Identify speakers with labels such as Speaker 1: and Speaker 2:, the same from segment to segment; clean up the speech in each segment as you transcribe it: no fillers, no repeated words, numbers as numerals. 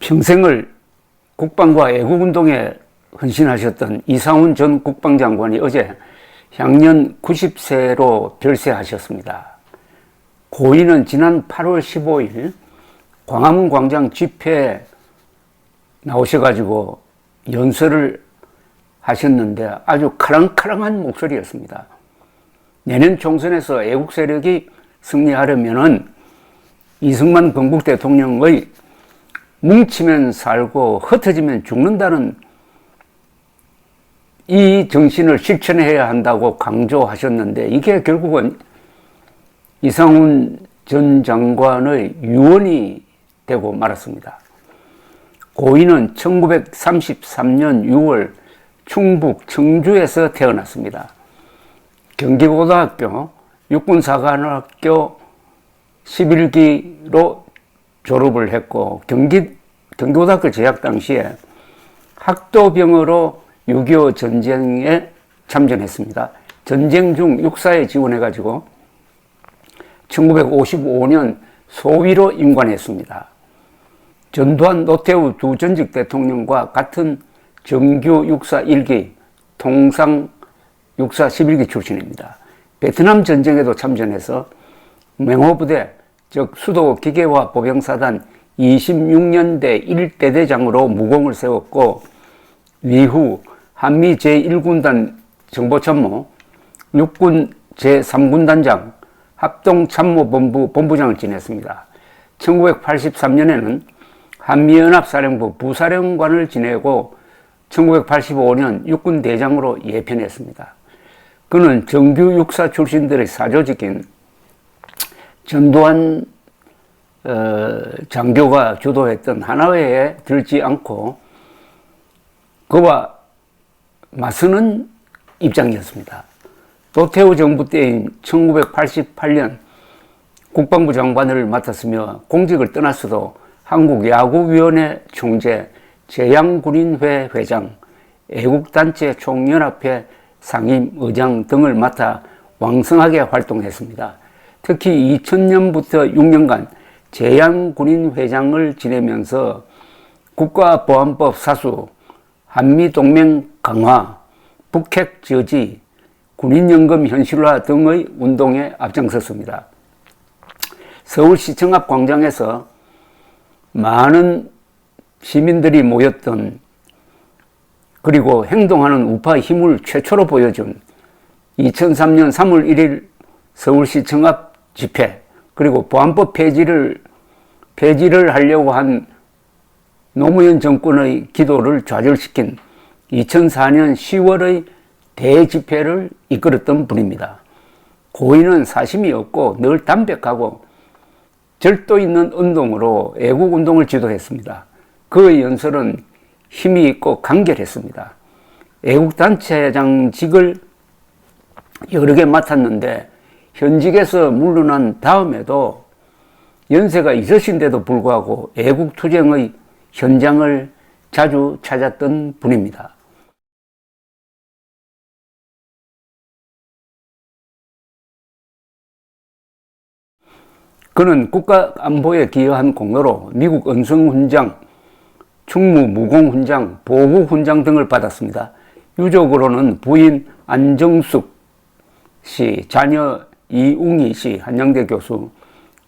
Speaker 1: 평생을 국방과 애국운동에 헌신하셨던 이상훈 전 국방장관이 어제 향년 90세로 별세하셨습니다. 고인은 지난 8월 15일 광화문 광장 집회에 나오셔가지고 연설을 하셨는데 아주 카랑카랑한 목소리였습니다. 내년 총선에서 애국 세력이 승리하려면은 이승만 건국 대통령의 뭉치면 살고 흩어지면 죽는다는 이 정신을 실천해야 한다고 강조하셨는데 이게 결국은 이상훈 전 장관의 유언이 되고 말았습니다. 고인은 1933년 6월 충북 청주에서 태어났습니다. 경기고등학교 육군사관학교 11기로 졸업을 했고 경기고등학교 재학 당시에 학도병으로 6.25 전쟁에 참전했습니다. 전쟁 중 육사에 지원해가지고 1955년 소위로 임관했습니다. 전두환, 노태우 두 전직 대통령과 같은 정규 육사 1기, 통상 육사 11기 출신입니다. 베트남 전쟁에도 참전해서 맹호부대, 즉 수도 기계화 보병사단 26년대 1대대장으로 무공을 세웠고 이후 한미 제1군단 정보참모, 육군 제3군단장, 합동참모본부 본부장을 지냈습니다. 1983년에는 한미연합사령부 부사령관을 지내고 1985년 육군대장으로 예편했습니다. 그는 정규 육사 출신들의 사조직인 전두환 장교가 주도했던 하나회에 들지 않고 그와 맞서는 입장이었습니다. 노태우 정부 때인 1988년 국방부 장관을 맡았으며 공직을 떠났어도 한국야구위원회 총재, 제양군인회 회장, 애국단체 총연합회 상임의장 등을 맡아 왕성하게 활동했습니다. 특히 2000년부터 6년간 제양군인회장을 지내면서 국가보안법 사수, 한미동맹 강화, 북핵 저지, 군인연금 현실화 등의 운동에 앞장섰습니다. 서울시청 앞 광장에서 많은 시민들이 모였던 그리고 행동하는 우파의 힘을 최초로 보여준 2003년 3월 1일 서울시청 앞 집회 그리고 보안법 폐지를 하려고 한 노무현 정권의 기도를 좌절시킨 2004년 10월의 대집회를 이끌었던 분입니다. 고인은 사심이 없고 늘 담백하고 절도 있는 운동으로 애국운동을 지도했습니다. 그의 연설은 힘이 있고 간결했습니다. 애국단체장직을 여러 개 맡았는데 현직에서 물러난 다음에도 연세가 있으신데도 불구하고 애국투쟁의 현장을 자주 찾았던 분입니다. 그는 국가 안보에 기여한 공로로 미국 은성훈장, 충무무공훈장, 보국훈장 등을 받았습니다. 유족으로는 부인 안정숙 씨, 자녀 이웅희 씨, 한양대 교수,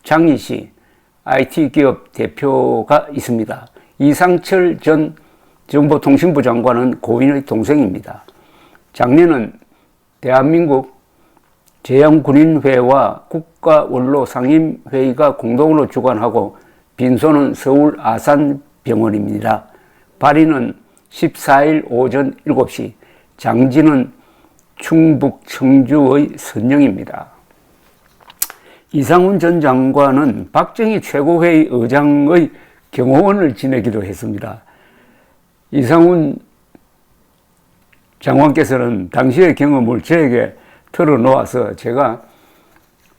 Speaker 1: 장희 씨, IT기업 대표가 있습니다. 이상철 전 정보통신부 장관은 고인의 동생입니다. 작년은 대한민국 제양군인회와 국가원로상임회의가 공동으로 주관하고 빈소는 서울 아산병원입니다. 발인은 14일 오전 7시, 장지는 충북 청주의 선영입니다. 이상훈 전 장관은 박정희 최고회의 의장의 경호원을 지내기도 했습니다. 이상훈 장관께서는 당시의 경험을 저에게 털어놓아서 제가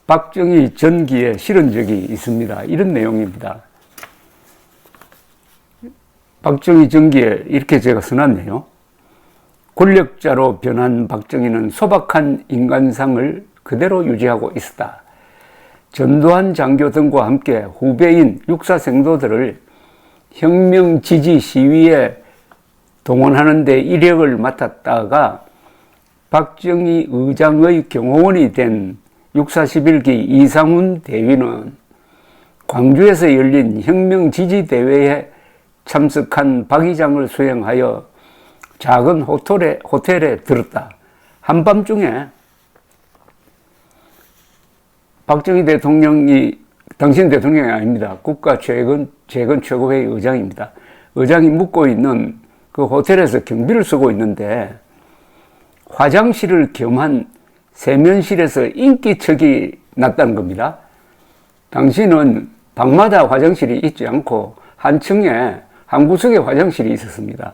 Speaker 1: 박정희 전기에 실은 적이 있습니다. 이런 내용입니다. 박정희 전기에 이렇게 제가 써놨네요. 권력자로 변한 박정희는 소박한 인간상을 그대로 유지하고 있었다. 전두환 장교 등과 함께 후배인 육사 생도들을 혁명 지지 시위에 동원하는 데 이력을 맡았다가 박정희 의장의 경호원이 된 6.41기 이상훈 대위는 광주에서 열린 혁명 지지 대회에 참석한 박 의장을 수행하여 작은 호텔에 들었다. 한밤중에 박정희 대통령이, 당신 대통령이 아닙니다. 국가 재건 최고회의 의장입니다. 의장이 묵고 있는 그 호텔에서 경비를 쓰고 있는데 화장실을 겸한 세면실에서 인기척이 났다는 겁니다. 당시는 방마다 화장실이 있지 않고 한 층에 한 구석에 화장실이 있었습니다.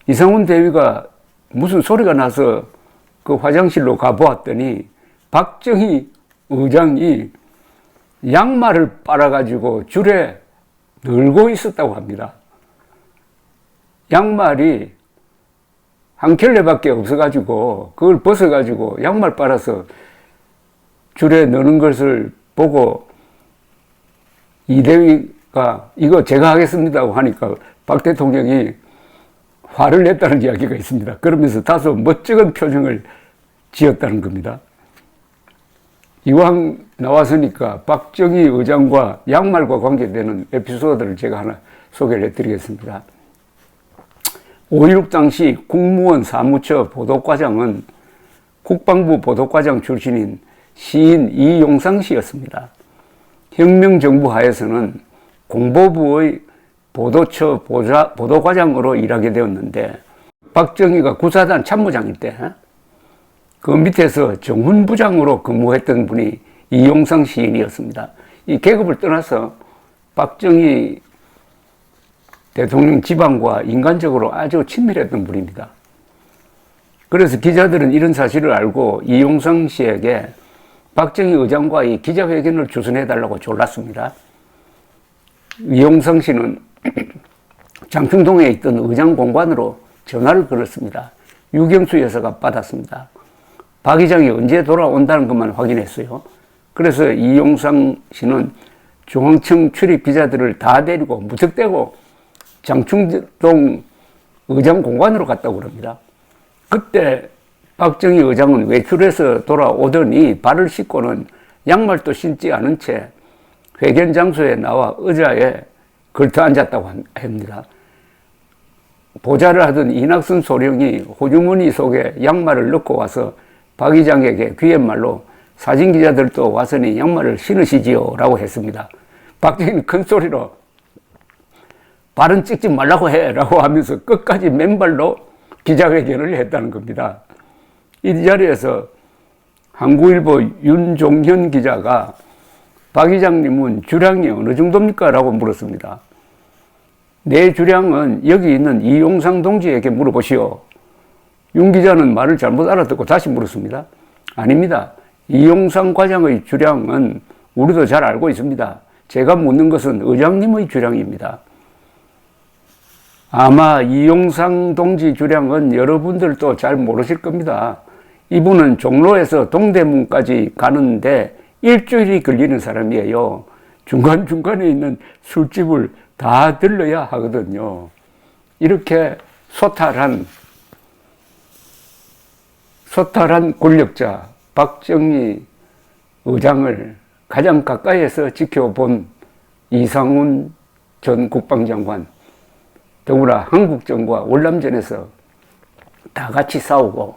Speaker 1: 이상훈 대위가 무슨 소리가 나서 그 화장실로 가보았더니 박정희 의장이 양말을 빨아가지고 줄에 널고 있었다고 합니다. 양말이 한 켤레밖에 없어가지고 그걸 벗어가지고 양말 빨아서 줄에 넣는 것을 보고 이대위가 이거 제가 하겠습니다 하니까 박 대통령이 화를 냈다는 이야기가 있습니다. 그러면서 다소 멋쩍은 표정을 지었다는 겁니다. 이왕 나왔으니까 박정희 의장과 양말과 관계되는 에피소드를 제가 하나 소개를 해드리겠습니다. 5.16 당시 국무원 사무처 보도과장은 국방부 보도과장 출신인 시인 이용상 씨였습니다. 혁명정부 하에서는 공보부의 보도처 보도과장으로 일하게 되었는데 박정희가 구사단 참모장일 때 그 밑에서 정훈부장으로 근무했던 분이 이용상 시인이었습니다. 이 계급을 떠나서 박정희 대통령 집안과 인간적으로 아주 친밀했던 분입니다. 그래서 기자들은 이런 사실을 알고 이용상 씨에게 박정희 의장과의 기자회견을 주선해달라고 졸랐습니다. 이용상 씨는 장충동에 있던 의장 공관으로 전화를 걸었습니다. 유경수 여사가 받았습니다. 박 의장이 언제 돌아온다는 것만 확인했어요. 그래서 이용상 씨는 중앙청 출입 기자들을 다 데리고 무턱대고 장충동 의장 공관으로 갔다고 그럽니다. 그때 박정희 의장은 외출해서 돌아오더니 발을 씻고는 양말도 신지 않은 채 회견 장소에 나와 의자에 걸터 앉았다고 합니다. 보좌를 하던 이낙선 소령이 호주머니 속에 양말을 넣고 와서 박 의장에게 귀옛말로 사진 기자들도 와서니 양말을 신으시지요 라고 했습니다. 박정희는 큰 소리로 발은 찍지 말라고 해 라고 하면서 끝까지 맨발로 기자회견을 했다는 겁니다. 이 자리에서 한국일보 윤종현 기자가 박 의장님은 주량이 어느 정도입니까? 라고 물었습니다. 내 주량은 여기 있는 이용상 동지에게 물어보시오. 윤 기자는 말을 잘못 알아듣고 다시 물었습니다. 아닙니다. 이용상 과장의 주량은 우리도 잘 알고 있습니다. 제가 묻는 것은 의장님의 주량입니다. 아마 이용상 동지 주량은 여러분들도 잘 모르실 겁니다. 이분은 종로에서 동대문까지 가는데 일주일이 걸리는 사람이에요. 중간중간에 있는 술집을 다 들러야 하거든요. 이렇게 소탈한 권력자 박정희 의장을 가장 가까이에서 지켜본 이상훈 전 국방장관, 더구나 한국전과 월남전에서 다 같이 싸우고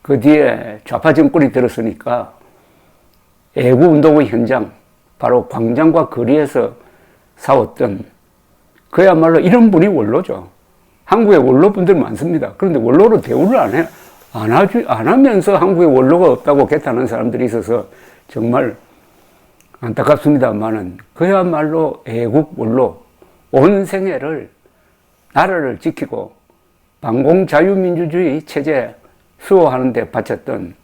Speaker 1: 그 뒤에 좌파 정권이 들었으니까 애국운동의 현장, 바로 광장과 거리에서 싸웠던, 그야말로 이런 분이 원로죠. 한국에 원로분들 많습니다. 그런데 원로로 대우를 안 하면서 한국에 원로가 없다고 개탄하는 사람들이 있어서 정말 안타깝습니다만은 그야말로 애국 원로, 온 생애를 나라를 지키고 반공 자유민주주의 체제 수호하는 데 바쳤던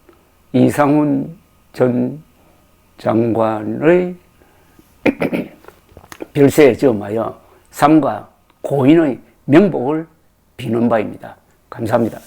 Speaker 1: 이상훈 전 장관의 별세에 점하여 삼가 고인의 명복을 비는 바입니다. 감사합니다.